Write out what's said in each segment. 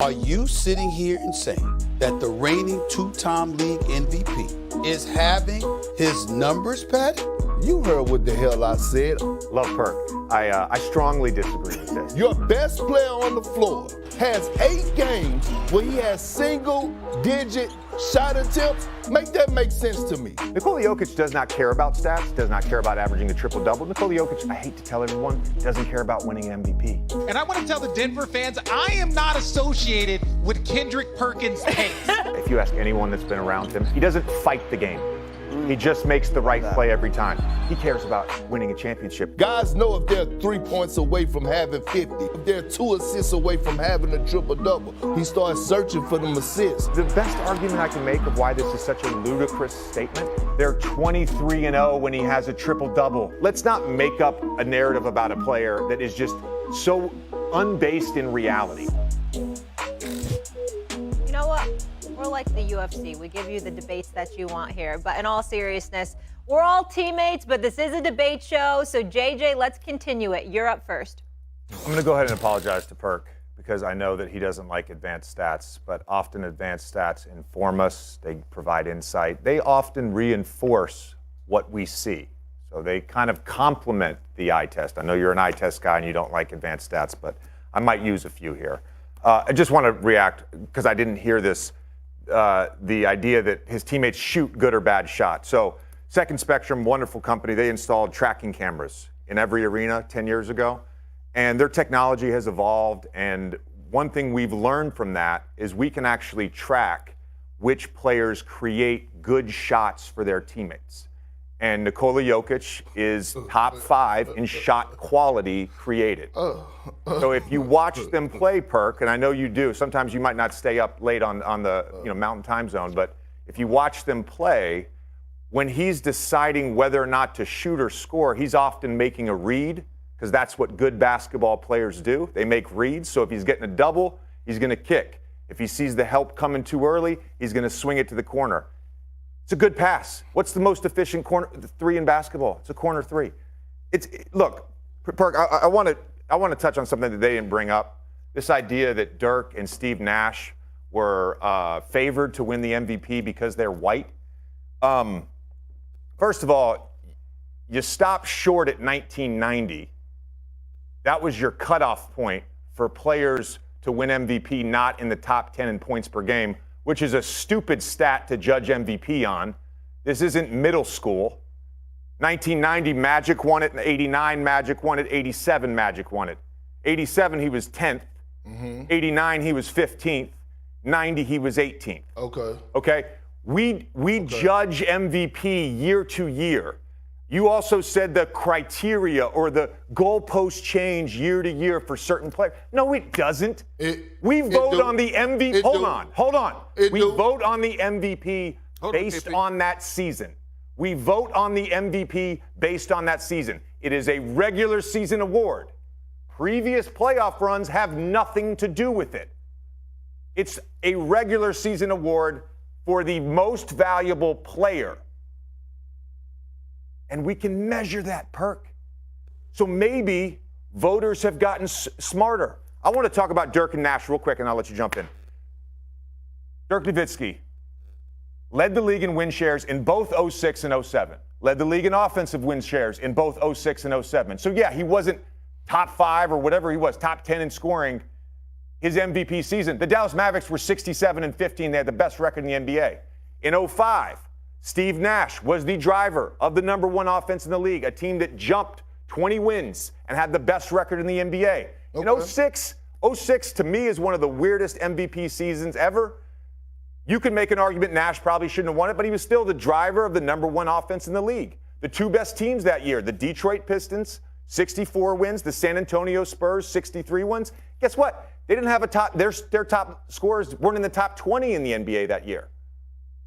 Are you sitting here and saying that the reigning two-time league MVP is having his numbers padded? You heard what the hell I said. Love Perk. I strongly disagree with this. Your best player on the floor has 8 games where he has single-digit shot attempts. Make that make sense to me. Nikola Jokic does not care about stats, does not care about averaging a triple-double. Nikola Jokic, I hate to tell everyone, doesn't care about winning MVP. And I want to tell the Denver fans, I am not associated with Kendrick Perkins' pace. If you ask anyone that's been around him, he doesn't fight the game. He just makes the right play every time. He cares about winning a championship. Guys know if they're 3 points away from having 50, if they're 2 assists away from having a triple-double, he starts searching for them assists. The best argument I can make of why this is such a ludicrous statement, they're 23-0 when he has a triple-double. Let's not make up a narrative about a player that is just so unbased in reality. You know what? We're like the UFC. We give you the debates that you want here. But in all seriousness, we're all teammates, but this is a debate show. So, JJ, let's continue it. You're up first. I'm going to go ahead and apologize to Perk because I know that he doesn't like advanced stats, but often advanced stats inform us. They provide insight. They often reinforce what we see. So they kind of complement the eye test. I know you're an eye test guy and you don't like advanced stats, but I might use a few here. I just want to react because I didn't hear this. The idea that his teammates shoot good or bad shots. So Second Spectrum, wonderful company, they installed tracking cameras in every arena 10 years ago. And their technology has evolved. And one thing we've learned from that is we can actually track which players create good shots for their teammates. And Nikola Jokic is top 5 in shot quality created. So if you watch them play, Perk, and I know you do, sometimes you might not stay up late on the Mountain Time Zone, but if you watch them play, when he's deciding whether or not to shoot or score, he's often making a read, because that's what good basketball players do. They make reads. So if he's getting a double, he's going to kick. If he sees the help coming too early, he's going to swing it to the corner. It's a good pass. What's the most efficient corner 3 in basketball? It's a corner 3. Look, Perk, I want to touch on something that they didn't bring up. This idea that Dirk and Steve Nash were favored to win the MVP because they're white. First of all, you stop short at 1990. That was your cutoff point for players to win MVP not in the top 10 in points per game, which is a stupid stat to judge MVP on. This isn't middle school. 1990, Magic won it. 89, Magic won it. 87, Magic won it. 87, he was 10th. 89, he was 15th. 90, he was 18th. Okay? We judge MVP year to year. You also said the criteria or the goalposts change year to year for certain players. No, it doesn't. We vote on the MVP. Hold on. We vote on the MVP based on that season. We vote on the MVP based on that season. It is a regular season award. Previous playoff runs have nothing to do with it. It's a regular season award for the most valuable player. And we can measure that, Perk. So maybe voters have gotten smarter. I want to talk about Dirk and Nash real quick, and I'll let you jump in. Dirk Nowitzki led the league in win shares in both 06 and 07. Led the league in offensive win shares in both 06 and 07. So, yeah, he wasn't top 5 or whatever he was, top 10 in scoring his MVP season. The Dallas Mavericks were 67-15. They had the best record in the NBA. In 05, Steve Nash was the driver of the number 1 offense in the league, a team that jumped 20 wins and had the best record in the NBA. In 06 to me is one of the weirdest MVP seasons ever. You could make an argument Nash probably shouldn't have won it, but he was still the driver of the number 1 offense in the league. The 2 best teams that year, the Detroit Pistons, 64 wins, the San Antonio Spurs, 63 wins. Guess what? They didn't have their top scorers weren't in the top 20 in the NBA that year.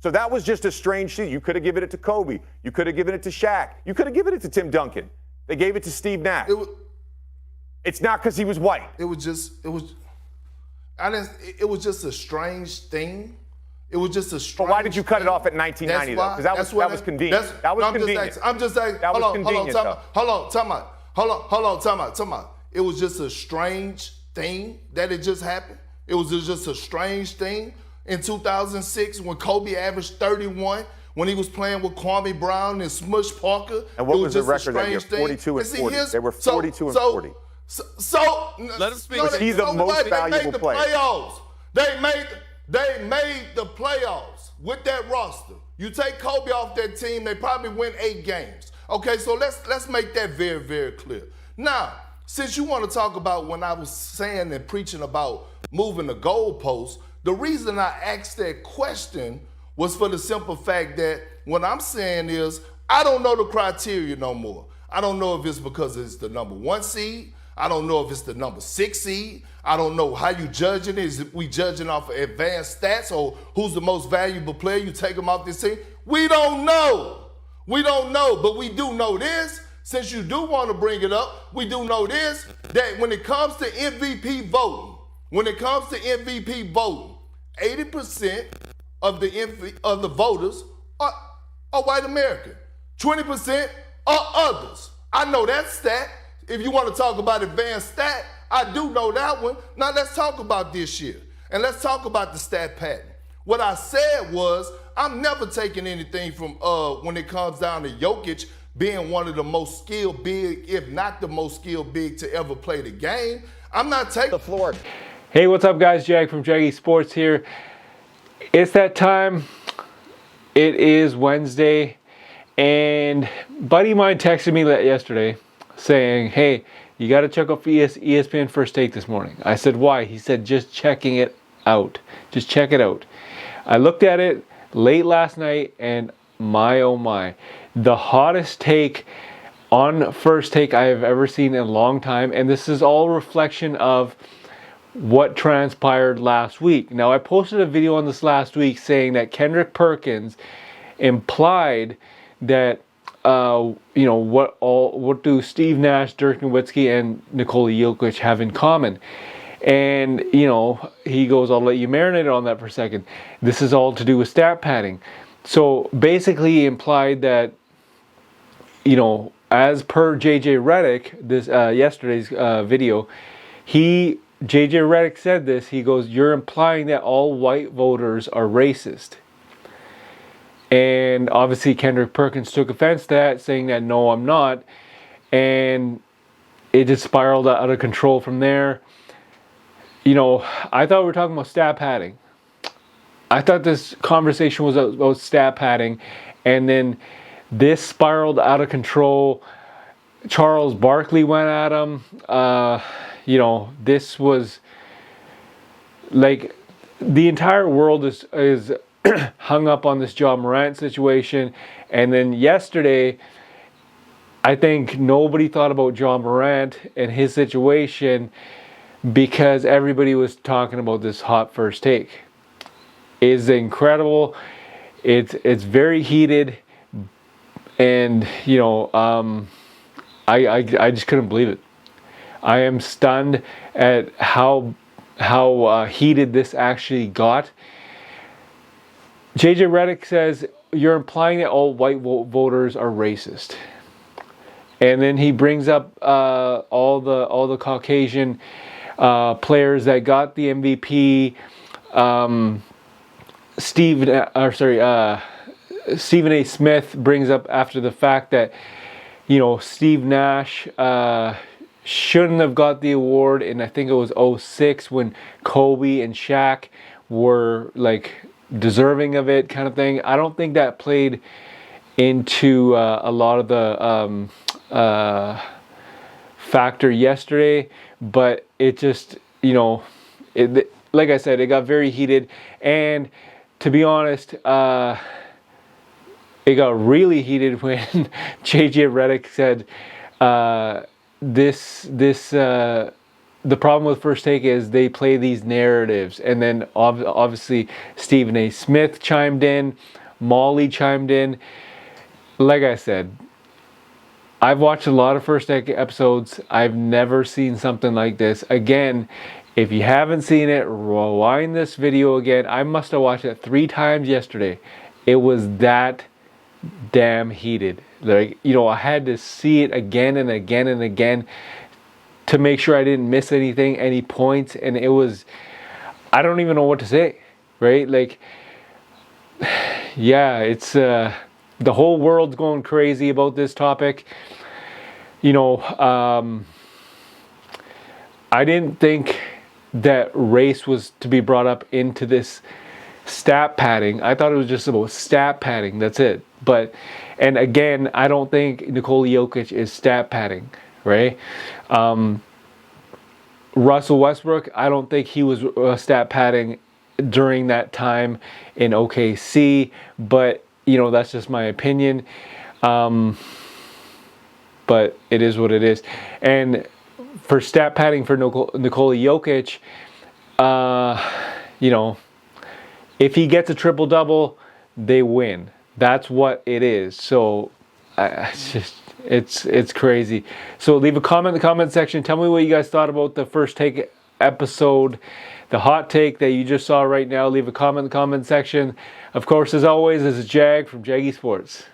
So that was just a strange season. You could have given it to Kobe. You could have given it to Shaq. You could have given it to Tim Duncan. They gave it to Steve Nash. It's not because he was white. It was just a strange thing. It was just a strange. But why did you cut it off at 1990 though? Because that was convenient. That was convenient. I'm just saying. Hold on, time out. It was just a strange thing that it just happened. It was just a strange thing in 2006 when Kobe averaged 31, when he was playing with Kwame Brown and Smush Parker. And what It was the just a record that year? strange 42 and thing. 40. They were 42 and 40. So Let him speak. Was he the most valuable player? They made the playoffs with that roster. You take Kobe off that team, they probably win 8 games. Okay, so let's make that very, very clear. Now, since you want to talk about when I was saying and preaching about moving the goalposts, the reason I asked that question was for the simple fact that what I'm saying is I don't know the criteria no more. I don't know if it's because it's the number 1 seed. I don't know if it's the number 6 seed. I don't know how you judging it. Is we judging off of advanced stats or who's the most valuable player? You take them off this team. We don't know. We don't know, but we do know this. Since you do want to bring it up, we do know this, that when it comes to MVP voting, 80% of the voters are white American. 20% are others. I know that stat. If you want to talk about advanced stat, I do know that one. Now let's talk about this year. And let's talk about the stat pattern. What I said was, I'm never taking anything from when it comes down to Jokic being one of the most skilled big, if not the most skilled big to ever play the game. I'm not taking the floor. Hey, what's up guys? Jag from Jaggy Sports here. It's that time. It is Wednesday. And buddy of mine texted me yesterday saying, hey, you got to check out ESPN First Take this morning. I said, why? He said, just checking it out. Just check it out. I looked at it late last night and my oh my. The hottest take on First Take I have ever seen in a long time. And this is all a reflection of what transpired last week. Now, I posted a video on this last week saying that Kendrick Perkins implied that what do Steve Nash, Dirk Nowitzki, and Nikola Jokic have in common? And, he goes, I'll let you marinate on that for a second. This is all to do with stat padding. So basically he implied that, as per JJ Redick, this yesterday's video, JJ Redick said this, he goes, you're implying that all white voters are racist. And obviously Kendrick Perkins took offense to that, saying that no, I'm not. And it just spiraled out of control from there. I thought we were talking about stat padding. I thought this conversation was about stat padding. And then this spiraled out of control. Charles Barkley went at him. This was like the entire world is hung up on this Ja Morant situation. And then yesterday, I think nobody thought about Ja Morant and his situation because everybody was talking about this hot first take. It's incredible. It's very heated. And, I just couldn't believe it. I am stunned at how heated this actually got. JJ Redick says, you're implying that all white voters are racist. And then he brings up all the Caucasian players that got the MVP. Stephen A. Smith brings up after the fact that, Steve Nash shouldn't have got the award in, I think it was 2006 when Kobe and Shaq were like deserving of it kind of thing. I don't think that played into a lot of the factor yesterday, but it just, like I said, it got very heated. And to be honest, it got really heated when JJ Redick said the problem with First Take is they play these narratives. And then obviously Stephen A. Smith chimed in, Molly chimed in. Like I said, I've watched a lot of First Take episodes. I've never seen something like this. Again, if you haven't seen it, rewind this video again. I must have watched it 3 times yesterday. It was that damn heated. Like, I had to see it again and again and again to make sure I didn't miss any points. And it was, I don't even know what to say, right? Like, yeah, it's the whole world's going crazy about this topic. You know, I didn't think that race was to be brought up into this stat padding. I thought it was just about stat padding. That's it. But, and again, I don't think Nikola Jokic is stat padding, right? Russell Westbrook, I don't think he was stat padding during that time in OKC, but you know, that's just my opinion. But it is what it is. And for stat padding for Nikola Jokic, you know, if he gets a triple-double, they win. That's what it is. So it's crazy. So leave a comment in the comment section. Tell me what you guys thought about the First Take episode, the hot take that you just saw right now. Leave a comment in the comment section. Of course, as always, this is Jag from Jaggy Sports.